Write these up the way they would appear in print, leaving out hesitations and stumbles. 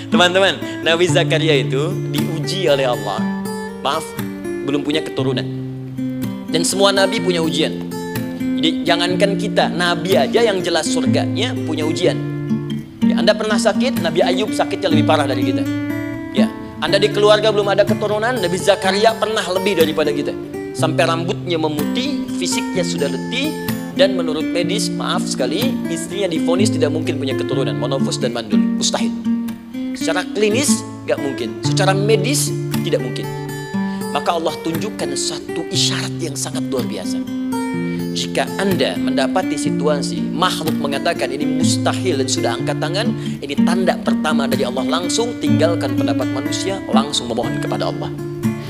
Teman-teman, Nabi Zakaria itu diuji oleh Allah. Maaf, belum punya keturunan. Dan semua nabi punya ujian. Jadi jangankan kita, nabi aja yang jelas surganya punya ujian. Ya, Anda pernah sakit, Nabi Ayub sakitnya lebih parah dari kita. Ya, Anda di keluarga belum ada keturunan, Nabi Zakaria pernah lebih daripada kita. Sampai rambutnya memutih, fisiknya sudah letih, dan menurut medis, maaf sekali, istrinya divonis tidak mungkin punya keturunan, monofus dan mandul, mustahil. Secara klinis gak mungkin, secara medis tidak mungkin. Maka Allah tunjukkan satu isyarat yang sangat luar biasa. Jika Anda mendapati situasi makhluk mengatakan ini mustahil dan sudah angkat tangan, ini tanda pertama dari Allah, langsung tinggalkan pendapat manusia, langsung memohon kepada Allah.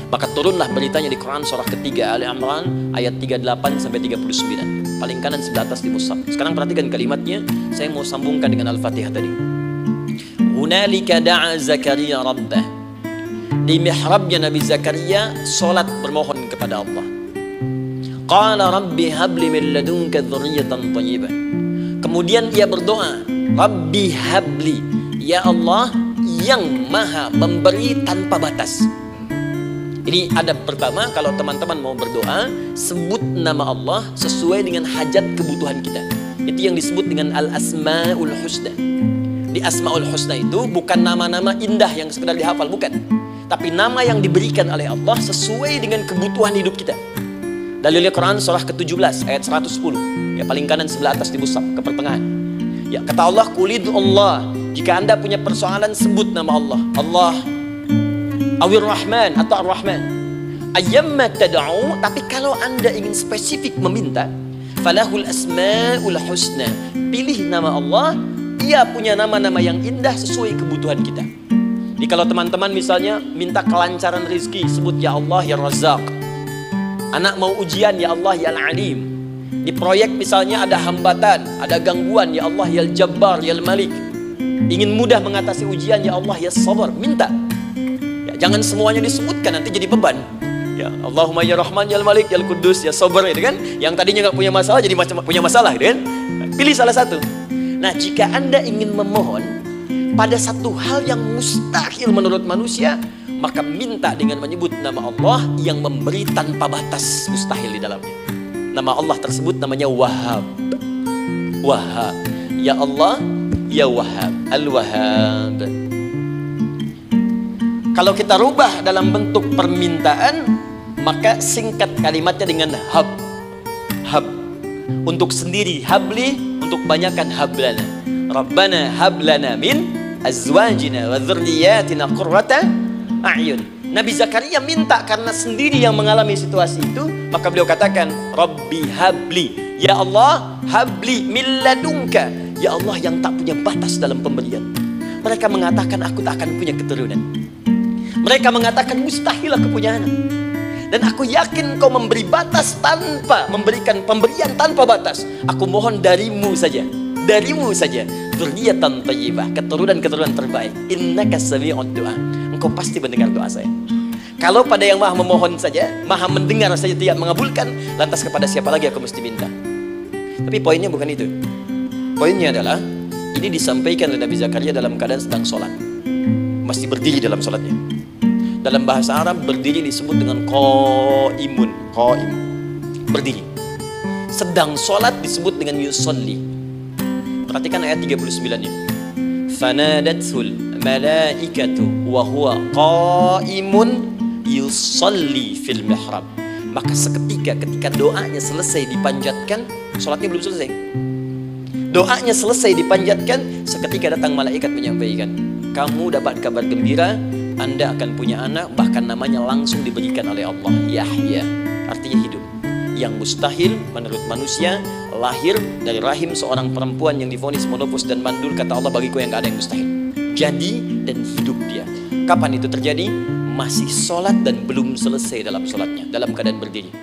Maka turunlah beritanya di Quran surah ketiga Ali Imran ayat 38 sampai 39. Paling kanan sebelah atas di mushaf. Sekarang perhatikan kalimatnya, saya mau sambungkan dengan Al-Fatihah tadi. Hunalika da'a Zakaria rabbah. Di mihrabnya Nabi Zakaria salat bermohon kepada Allah. Qala rabbi habli min ladunka dzurriyyatan thayyibah. Kemudian ia berdoa, Rabbi habli, ya Allah yang maha memberi tanpa batas. Ini adab pertama, kalau teman-teman mau berdoa, sebut nama Allah sesuai dengan hajat kebutuhan kita. Itu yang disebut dengan Al-Asma'ul Husna. Di Asma'ul Husna itu bukan nama-nama indah yang sekedar dihafal, bukan. Tapi nama yang diberikan oleh Allah sesuai dengan kebutuhan hidup kita. Dalilnya Quran surah ke-17 ayat 110. Ya, paling kanan sebelah atas di mushaf ke pertengahan. Ya, kata Allah, Qulid Allah. Jika Anda punya persoalan, sebut nama Allah. Allah Awir Rahman atau Ar-Rahman. Ayyamma tad'u, tapi kalau Anda ingin spesifik meminta, falahul asmaul husna. Pilih nama Allah, ia punya nama-nama yang indah sesuai kebutuhan kita. Jadi kalau teman-teman misalnya minta kelancaran rezeki, sebut ya Allah ya Razzaq. Anak mau ujian, ya Allah ya Al-Alim. Di proyek misalnya ada hambatan, ada gangguan, ya Allah ya Al-Jabbar ya Al-Malik. Ingin mudah mengatasi ujian, ya Allah ya Sabar. Minta. Jangan semuanya disebutkan, nanti jadi beban. Ya, Allahumma ya Rahman ya Malik ya Quddus ya Sabar, itu kan. Yang tadinya nggak punya masalah jadi macam punya masalah, gitu kan. Pilih salah satu. Nah, jika Anda ingin memohon pada satu hal yang mustahil menurut manusia, maka minta dengan menyebut nama Allah yang memberi tanpa batas, mustahil di dalamnya. Nama Allah tersebut namanya Wahhab. Wahhab. Ya Allah, ya Wahhab, Al-Wahhab. Kalau kita rubah dalam bentuk permintaan, maka singkat kalimatnya dengan hab. Hab. Untuk sendiri habli, untuk banyakkan hablana. Rabbana hablana min azwajina wa dzurriyyatina qurrata a'yun. Nabi Zakaria minta karena sendiri yang mengalami situasi itu, maka beliau katakan, Rabbi habli, ya Allah habli min ladunka, ya Allah yang tak punya batas dalam pemberian. Mereka mengatakan aku tak akan punya keturunan. Mereka mengatakan mustahil aku punya anak. Dan aku yakin kau memberi batas tanpa memberikan pemberian tanpa batas. Aku mohon darimu saja. Darimu saja. Dzurriyyatan thayyibah, keturunan-keturunan terbaik. Innaka sami'ud du'a. Engkau pasti mendengar doa saya. Kalau pada yang maha memohon saja, maha mendengar saja tidak mengabulkan, lantas kepada siapa lagi aku mesti minta? Tapi poinnya bukan itu. Poinnya adalah ini disampaikan oleh Nabi Zakaria dalam keadaan sedang sholat. Masih berdiri dalam sholatnya. Dalam bahasa Arab berdiri disebut dengan qaimun, qaim, berdiri. Sedang sholat disebut dengan yusolli. Perhatikan ayat 39 ini. Fanadatul malaikatu wa huwa qaimun yusolli fil mihrab. Maka seketika ketika doanya selesai dipanjatkan, sholatnya belum selesai. Doanya selesai dipanjatkan, seketika datang malaikat menyampaikan, kamu dapat kabar gembira, Anda akan punya anak, bahkan namanya langsung diberikan oleh Allah, Yahya, artinya hidup. Yang mustahil menurut manusia, lahir dari rahim seorang perempuan yang divonis monofus dan mandul, kata Allah, bagiku yang gak ada yang mustahil. Jadi dan hidup dia. Kapan itu terjadi? Masih sholat dan belum selesai dalam sholatnya, dalam keadaan berdiri.